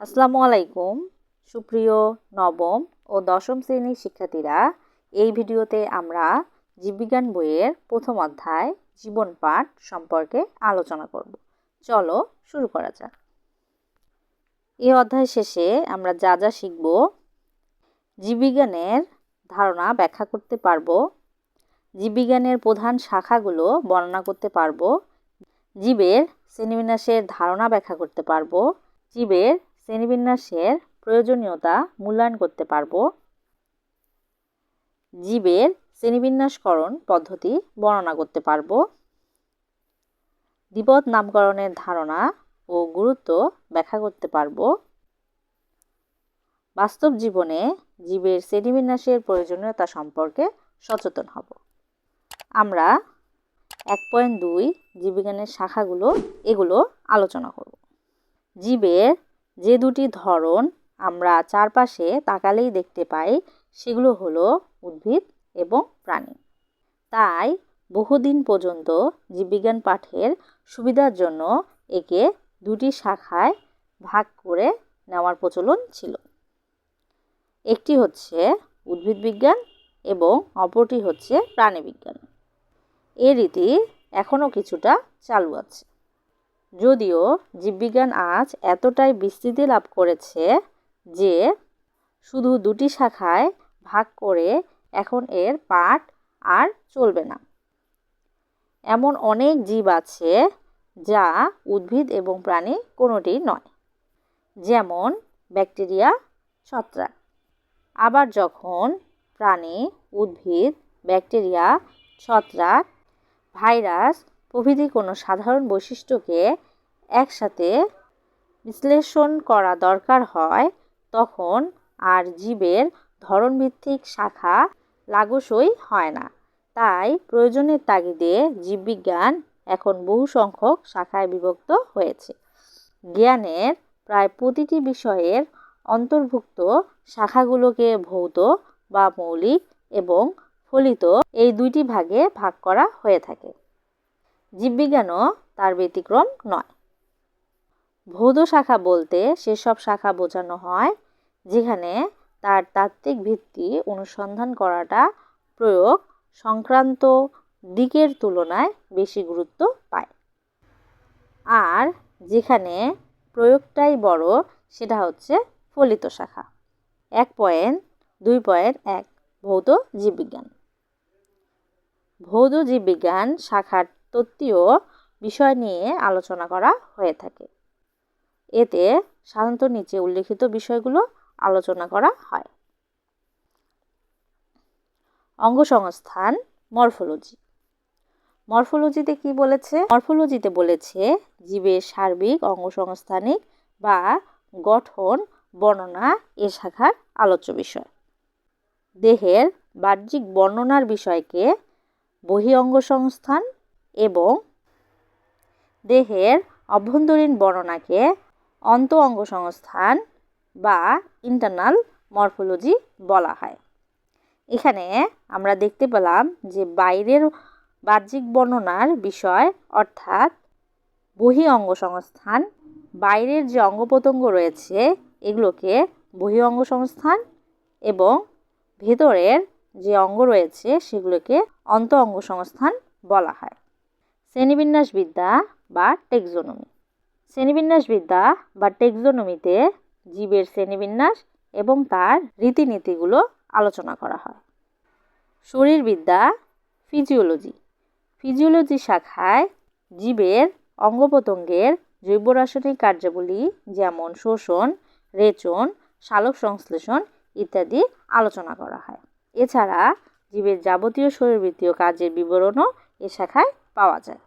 আসসালামু আলাইকুম সুপ্রিয় নবম ও দশম শ্রেণীর শিক্ষার্থীরা, এই ভিডিওতে আমরা জীববিজ্ঞান বইয়ের প্রথম অধ্যায় জীবন পাঠ সম্পর্কে আলোচনা করব। চলো শুরু করা যাক। এই অধ্যায় শেষে আমরা যা যা শিখব: জীববিজ্ঞানের ধারণা ব্যাখ্যা করতে পারব, জীববিজ্ঞানের প্রধান শাখাগুলো বর্ণনা করতে পারব, জীবের শ্রেণীবিন্যাসের ধারণা ব্যাখ্যা করতে পারব, জীবের শ্রেণীবিন্যাসের প্রয়োজনীয়তা মূল্যায়ন করতে পারব, জীবের শ্রেণীবিন্যাসকরণ পদ্ধতি বর্ণনা করতে পারব, দ্বিপদ নামকরণের ধারণা ও গুরুত্ব ব্যাখ্যা করতে পারব, বাস্তব জীবনে জীবের শ্রেণীবিন্যাসের প্রয়োজনীয়তা সম্পর্কে সচেতন হব। আমরা 1.2 জীববিজ্ঞানের শাখাগুলো এগুলো আলোচনা করব। জীবের যে দুটি ধরন আমরা চারপাশে তাকালেই দেখতে পাই সেগুলো হলো উদ্ভিদ এবং প্রাণী। তাই বহুদিন পর্যন্ত জীববিজ্ঞান পাঠের সুবিধার জন্য একে দুটি শাখায় ভাগ করে নেওয়ার প্রচলন ছিল। একটি হচ্ছে উদ্ভিদ বিজ্ঞান এবং অপরটি হচ্ছে প্রাণীবিজ্ঞান। এই রীতি এখনও কিছুটা চালু আছে, যদিও জীববিজ্ঞান আজ এতটাই বিস্তৃতি লাভ করেছে যে শুধু দুটি শাখায় ভাগ করে এখন এর পাঠ আর চলবে না। এমন অনেক জীব আছে যা উদ্ভিদ এবং প্রাণী কোনোটিই নয়, যেমন ব্যাকটেরিয়া, ছত্রাক। আবার যখন প্রাণী, উদ্ভিদ, ব্যাকটেরিয়া, ছত্রাক, ভাইরাস প্রভৃতি কোনো সাধারণ বৈশিষ্ট্যকে একসাথে বিশ্লেষণ করা দরকার হয়, তখন আর জীবের ধরনভিত্তিক শাখা লাগোসই হয় না। তাই প্রয়োজনের তাগিদে জীববিজ্ঞান এখন বহু সংখ্যক শাখায় বিভক্ত হয়েছে। জ্ঞানের প্রায় প্রতিটি বিষয়ের অন্তর্ভুক্ত শাখাগুলোকে ভৌত বা মৌলিক এবং ফলিত এই দুইটি ভাগে ভাগ করা হয়ে থাকে। জীববিজ্ঞানও তার ব্যতিক্রম নয়। ভৌত শাখা বলতে সেসব শাখা বোঝানো হয় যেখানে তার তাত্ত্বিক ভিত্তি অনুসন্ধান করাটা প্রয়োগ সংক্রান্ত দিকের তুলনায় বেশি গুরুত্ব পায়, আর যেখানে প্রয়োগটাই বড় সেটা হচ্ছে ফলিত শাখা। 1.2.1 ভৌত জীববিজ্ঞান। ভৌত জীববিজ্ঞান শাখার তত্ত্বীয় বিষয় নিয়ে আলোচনা করা হয়ে থাকে। এতে সাধারণত নিচে উল্লেখিত বিষয়গুলো আলোচনা করা হয়: অঙ্গসংস্থান, মরফোলজি। মরফোলজিতে কি বলেছে? মরফোলজিতে বলেছে জীবের সার্বিক অঙ্গসংস্থানিক বা গঠন বর্ণনা এ শাখার আলোচ্য বিষয়। দেহের বাহ্যিক বর্ণনার বিষয়কে বহি অঙ্গসংস্থান এবং দেহের অভ্যন্তরীণ বর্ণনাকে অন্ত অঙ্গসংস্থান বা ইন্টারনাল মরফোলজি বলা হয়। এখানে আমরা দেখতে পেলাম যে বাইরের বাহ্যিক বর্ণনার বিষয় অর্থাৎ বহি অঙ্গসংস্থান, বাইরের যে অঙ্গপ্রত্যঙ্গ রয়েছে এগুলোকে বহি অঙ্গসংস্থান এবং ভেতরের যে অঙ্গ রয়েছে সেগুলোকে অন্ত অঙ্গসংস্থান বলা হয়। শ্রেণীবিন্যাসবিদ্যা বা টেক্সোনমি। শ্রেণীবিন্যাসবিদ্যা বা টেক্সোনমিতে জীবের শ্রেণীবিন্যাস এবং তার রীতিনীতিগুলো আলোচনা করা হয়। শরীরবিদ্যা, ফিজিওলজি। ফিজিওলজি শাখায় জীবের অঙ্গপ্রত্যঙ্গের জৈব রাসায়নিক কার্যাবলী যেমন শোষণ, রেচন, সালোক সংশ্লেষণ ইত্যাদি আলোচনা করা হয়। এছাড়া জীবের যাবতীয় শরীরবৃত্তীয় কাজের বিবরণও এ শাখায় পাওয়া যায়।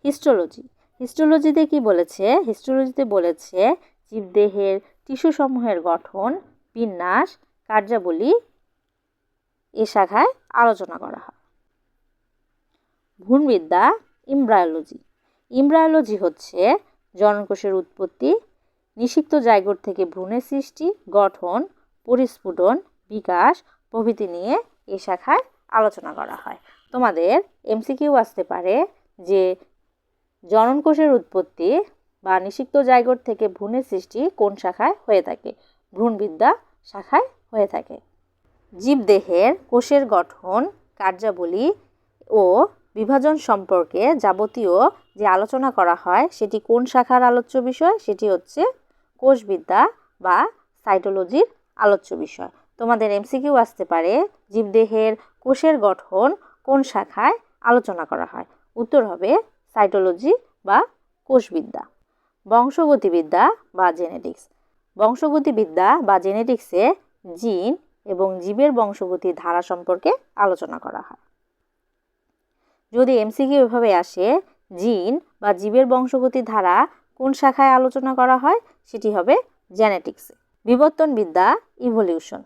হিস্টোলজি। হিস্টোলজিতে কি বলেছে? হিস্টোলজিতে বলেছে জীবদেহের টিস্যুসমূহের গঠন, বিন্যাস, কার্যাবলী এ শাখায় আলোচনা করা হয়। ভ্রূণবিদ্যা, এমব্রায়োলজি। এমব্রায়োলজি হচ্ছে জননকোষের উৎপত্তি, নিষিক্ত জাইগোট থেকে ভ্রূণের সৃষ্টি, গঠন, পরিস্ফুটন, বিকাশ প্রভৃতি নিয়ে এ শাখায় আলোচনা করা হয়। তোমাদের এমসিকিউ আসতে পারে যে জননকোষের উৎপত্তি বা নিষিক্ত জাইগোট থেকে ভ্রূণের সৃষ্টি কোন শাখায় হয়ে থাকে? ভ্রূণবিদ্যা শাখায় হয়ে থাকে। জীবদেহের কোষের গঠন, কার্যাবলী ও বিভাজন সম্পর্কে যাবতীয় যে আলোচনা করা হয় সেটি কোন শাখার আলোচ্য বিষয়? সেটি হচ্ছে কোষবিদ্যা বা সাইটোলজির আলোচ্য বিষয়। তোমাদের এমসিকিউ আসতে পারে জীবদেহের কোষের গঠন কোন শাখায় আলোচনা করা হয়? উত্তর হবে সাইটোলজি বা কোষবিদ্যা। বংশগতিবিদ্যা বা জেনেটিক্স। বংশগতিবিদ্যা বা জেনেটিক্সে জিন এবং জীবের বংশগতির ধারা সম্পর্কে আলোচনা করা হয়। যদি এমসিকিউ এভাবে আসে, জিন বা জীবের বংশগতির ধারা কোন শাখায় আলোচনা করা হয়? সেটি হবে জেনেটিক্সে। বিবর্তনবিদ্যা, ইভলিউশন।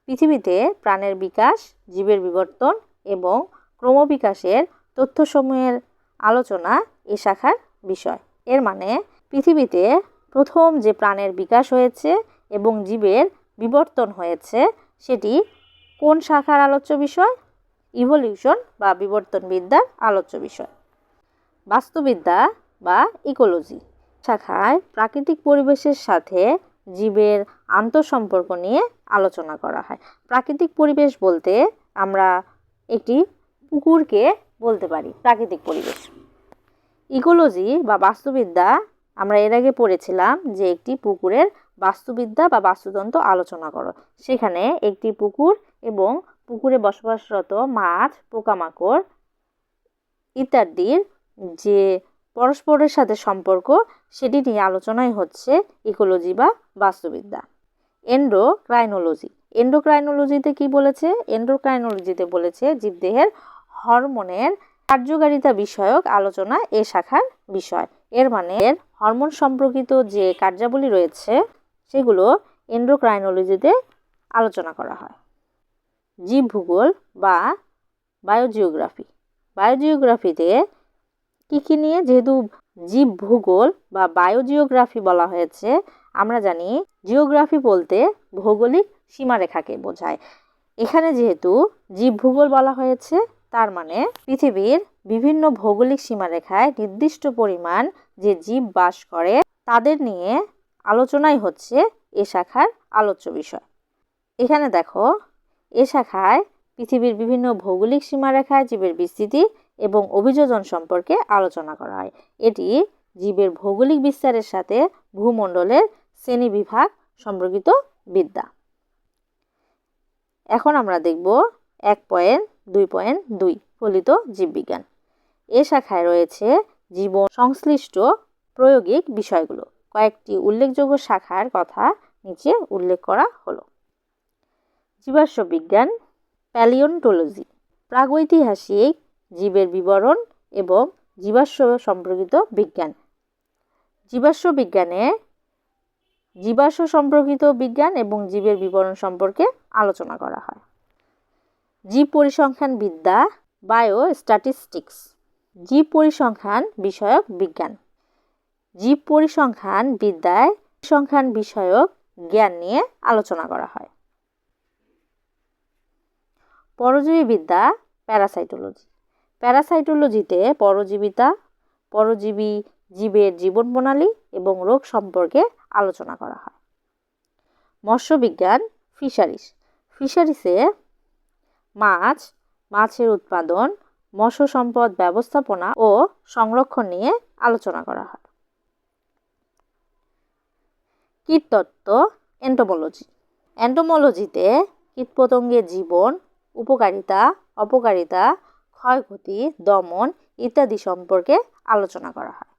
পৃথিবীতে প্রাণের বিকাশ, জীবের বিবর্তন এবং ক্রমবিকাশের তথ্যসমূহের আলোচনা এ শাখার বিষয়। এর মানে পৃথিবীতে প্রথম যে প্রাণের বিকাশ হয়েছে এবং জীবের বিবর্তন হয়েছে সেটি কোন শাখার আলোচ্য বিষয়? ইভলিউশন বা বিবর্তনবিদ্যার আলোচ্য বিষয়। বাস্তুবিদ্যা বা ইকোলজি শাখায় প্রাকৃতিক পরিবেশের সাথে জীবের আন্তঃসম্পর্ক নিয়ে আলোচনা করা হয়। প্রাকৃতিক পরিবেশ বলতে আমরা একটি পুকুরকে বলতে পারি প্রাকৃতিক পরিবেশ। ইকোলজি বা বাস্তুবিদ্যা আমরা এর আগে পড়েছিলাম যে একটি পুকুরের বাস্তুবিদ্যা বা বাস্তুতন্ত্র আলোচনা করো। সেখানে একটি পুকুর এবং পুকুরে বসবাসরত মাছ, পোকামাকড় ইত্যাদির যে পরস্পরের সাথে সম্পর্ক সেটি নিয়ে আলোচনাই হচ্ছে ইকোলজি বা বাস্তুবিদ্যা। এন্ডোক্রাইনোলজি। এন্ডোক্রাইনোলজিতে কি বলেছে? এন্ডোক্রাইনোলজিতে বলেছে জীবদেহের হরমোনের কার্যকারিতা বিষয়ক আলোচনা এ শাখার বিষয়। এর মানে হরমোন সম্পর্কিত যে কার্যাবলী রয়েছে সেগুলো এন্ডোক্রাইনোলজিতে আলোচনা করা হয়। জীবভূগোল বা বায়োজিওগ্রাফি। বায়োজিওগ্রাফিতে কী নিয়ে, যেহেতু জীবভূগোল বা বায়োজিওগ্রাফি বলা হয়েছে, আমরা জানি জিওগ্রাফি বলতে ভৌগোলিক সীমারেখাকে বোঝায়। এখানে যেহেতু জীবভূগোল বলা হয়েছে তার মানে পৃথিবীর বিভিন্ন ভৌগোলিক সীমারেখায় নির্দিষ্ট পরিমাণ যে জীব বাস করে তাদের নিয়ে আলোচনাই হচ্ছে এ শাখার আলোচ্য বিষয়। এখানে দেখো, এ শাখায় পৃথিবীর বিভিন্ন ভৌগোলিক সীমারেখায় জীবের বিস্তৃতি এবং অভিযোজন সম্পর্কে আলোচনা করা হয়। এটি জীবের ভৌগোলিক বিস্তারের সাথে ভূমণ্ডলের শ্রেণীবিভাগ সম্পর্কিত বিদ্যা। এখন আমরা দেখব 1.2.2 ফলিত জীববিজ্ঞান। এ শাখায় রয়েছে জীবন সংশ্লিষ্ট প্রায়োগিক বিষয়গুলো। কয়েকটি উল্লেখযোগ্য শাখার কথা নিচে উল্লেখ করা হলো। জীবাশ্ম বিজ্ঞান, প্যালিওন্টোলজি, প্রাগৈতিহাসিক জীবের বিবরণ এবং জীবাশ্ম সম্পর্কিত বিজ্ঞান। জীবাশ্ম বিজ্ঞানে জীবাশ্ম সম্পর্কিত বিজ্ঞান এবং জীবের বিবরণ সম্পর্কে আলোচনা করা হয়। জীব পরিসংখ্যান বিদ্যা, বায়োস্ট্যাটিস্টিক্স, জীব পরিসংখ্যান বিষয়ক বিজ্ঞান। জীব পরিসংখ্যান বিদ্যায় পরিসংখ্যান বিষয়ক জ্ঞান নিয়ে আলোচনা করা হয়। পরজীবী বিদ্যা, প্যারাসাইটোলজি। প্যারাসাইটোলজিতে পরজীবী জীবের জীবন প্রণালী এবং রোগ সম্পর্কে আলোচনা করা হয়। মৎস্যবিজ্ঞান, ফিশারিজ। ফিশারিজে মাছের উৎপাদন, মৎস্য সম্পদ ব্যবস্থাপনা ও সংরক্ষণ নিয়ে আলোচনা করা হয়। কীটতত্ত্ব, এন্টোমোলজি। এন্টোমোলজিতে কীটপতঙ্গের জীবন, উপকারিতা, অপকারিতা, ক্ষয়ক্ষতি, দমন ইত্যাদি সম্পর্কে আলোচনা করা হয়।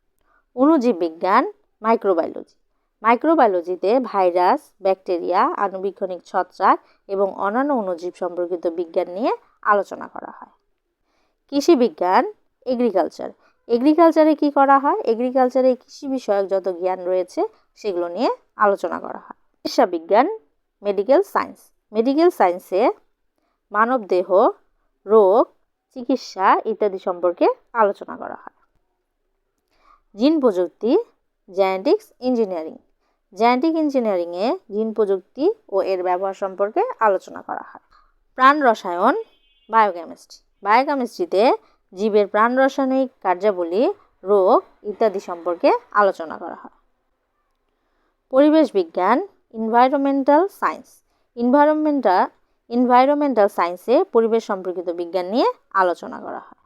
অণুজীব বিজ্ঞান, মাইক্রোবায়োলজি। মাইক্রোবায়োলজিতে ভাইরাস, ব্যাকটেরিয়া, আণুবীক্ষণিক ছত্রাক এবং অন্যান্য অণুজীব সম্পর্কিত বিজ্ঞান নিয়ে আলোচনা করা হয়। কৃষি বিজ্ঞান, এগ্রিকালচার। এগ্রিকালচারে কি করা হয়? এগ্রিকালচারে কৃষি বিষয়ক যত জ্ঞান রয়েছে সেগুলো নিয়ে আলোচনা করা হয়। চিকিৎসা বিজ্ঞান, মেডিকেল সায়েন্স। মেডিকেল সায়েন্সে মানব দেহ, রোগ, চিকিৎসা ইত্যাদি সম্পর্কে আলোচনা করা হয়। জিন প্রযুক্তি, জেনেটিক্স ইঞ্জিনিয়ারিং। জেনেটিক ইঞ্জিনিয়ারিংয়ে জিন প্রযুক্তি ও এর ব্যবহার সম্পর্কে আলোচনা করা হয়। প্রাণ রসায়ন, বায়োকেমিস্ট্রি। বায়োকেমিস্ট্রিতে জীবের প্রাণ রাসায়নিক কার্যাবলী, রোগ ইত্যাদি সম্পর্কে আলোচনা করা হয়। পরিবেশ বিজ্ঞান, এনভায়রনমেন্টাল সায়েন্স। এনভায়রনমেন্টাল সায়েন্সে পরিবেশ সম্পর্কিত বিজ্ঞান নিয়ে আলোচনা করা হয়।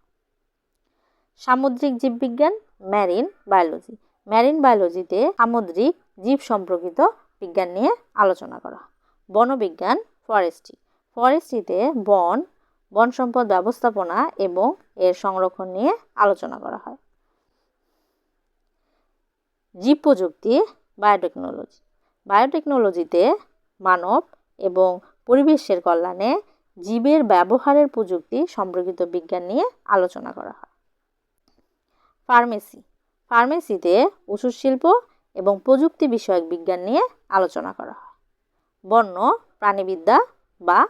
সামুদ্রিক জীববিজ্ঞান, ম্যারিন বায়োলজি। ম্যারিন বায়োলজিতে সামুদ্রিক জীব সম্পর্কিত বিজ্ঞান নিয়ে আলোচনা করা হয়। বনবিজ্ঞান, ফরেস্ট্রি। ফরেস্ট্রিতে বন সম্পদ ব্যবস্থাপনা এবং এর সংরক্ষণ নিয়ে আলোচনা করা হয়। জীব প্রযুক্তি, বায়োটেকনোলজি। বায়োটেকনোলজিতে মানব এবং পরিবেশের কল্যাণে জীবের ব্যবহারের প্রযুক্তি সম্পর্কিত বিজ্ঞান নিয়ে আলোচনা করা হয়। ফার্মেসি। ফার্মেসিতে ওষুধ শিল্প এবং প্রযুক্তি বিষয়ক বিজ্ঞান নিয়ে আলোচনা করা হয়। বন্য প্রাণীবিদ্যা বা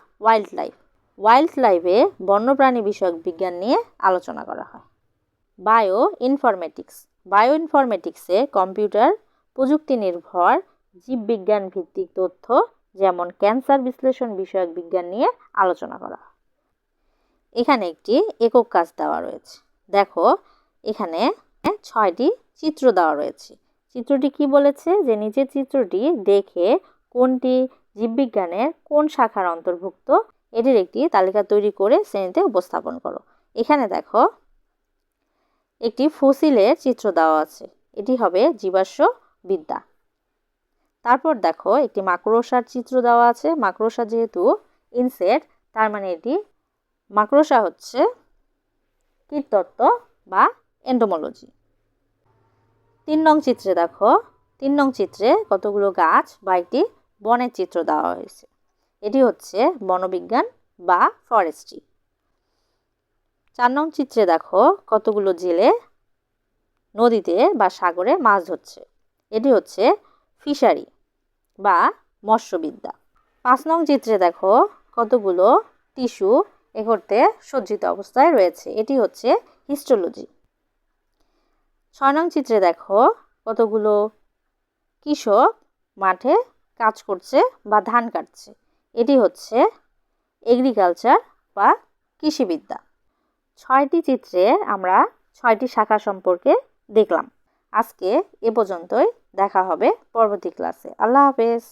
ওয়াইল্ড লাইফে বন্যপ্রাণী বিষয়ক বিজ্ঞান নিয়ে আলোচনা করা হয়। বায়ো ইনফরমেটিক্সে কম্পিউটার প্রযুক্তি নির্ভর জীববিজ্ঞান ভিত্তিক তথ্য যেমন ক্যান্সার বিশ্লেষণ বিষয়ক বিজ্ঞান নিয়ে আলোচনা করা হয়। এখানে একটি একক কাজ দেওয়া রয়েছে। দেখো এখানে 6টি চিত্র দেওয়া রয়েছে। চিত্রটি কি বলেছে যে নিচের চিত্রটি দেখে কোনটি জীববিজ্ঞানের কোন শাখার অন্তর্ভুক্ত এটির একটি তালিকা তৈরি করে শ্রেণীতে উপস্থাপন করো। এখানে দেখো একটি ফসিলের চিত্র দেওয়া আছে, এটি হবে জীবাশ্ম বিদ্যা। তারপর দেখো একটি মাকড়সার চিত্র দেওয়া আছে। মাকড়সা যেহেতু ইনসেক্ট, তার মানে এটি মাকড়সা হচ্ছে কীটতত্ত্ব বা এন্টোমোলজি। 3 নং চিত্রে দেখো, 3 নং চিত্রে কতগুলো গাছ বা একটি বনের চিত্র দেওয়া হয়েছে, এটি হচ্ছে বনবিজ্ঞান বা ফরেস্ট্রি। 4 নং চিত্রে দেখো কতগুলো জেলে নদীতে বা সাগরে মাছ ধরছে, এটি হচ্ছে ফিশারি বা মৎস্যবিদ্যা। 5 নং চিত্রে দেখো কতগুলো টিস্যু একত্রে সজ্জিত অবস্থায় রয়েছে, এটি হচ্ছে হিস্টোলজি। 6 নং চিত্রে দেখো কতগুলো কৃষক মাঠে কাজ করছে বা ধান কাটছে, এটি হচ্ছে এগ্রিকালচার বা কৃষিবিদ্যা। 6টি চিত্রে আমরা 6টি শাখা সম্পর্কে দেখলাম। আজকে এ পর্যন্তই, দেখা হবে পরবর্তী ক্লাসে। আল্লাহ হাফেজ।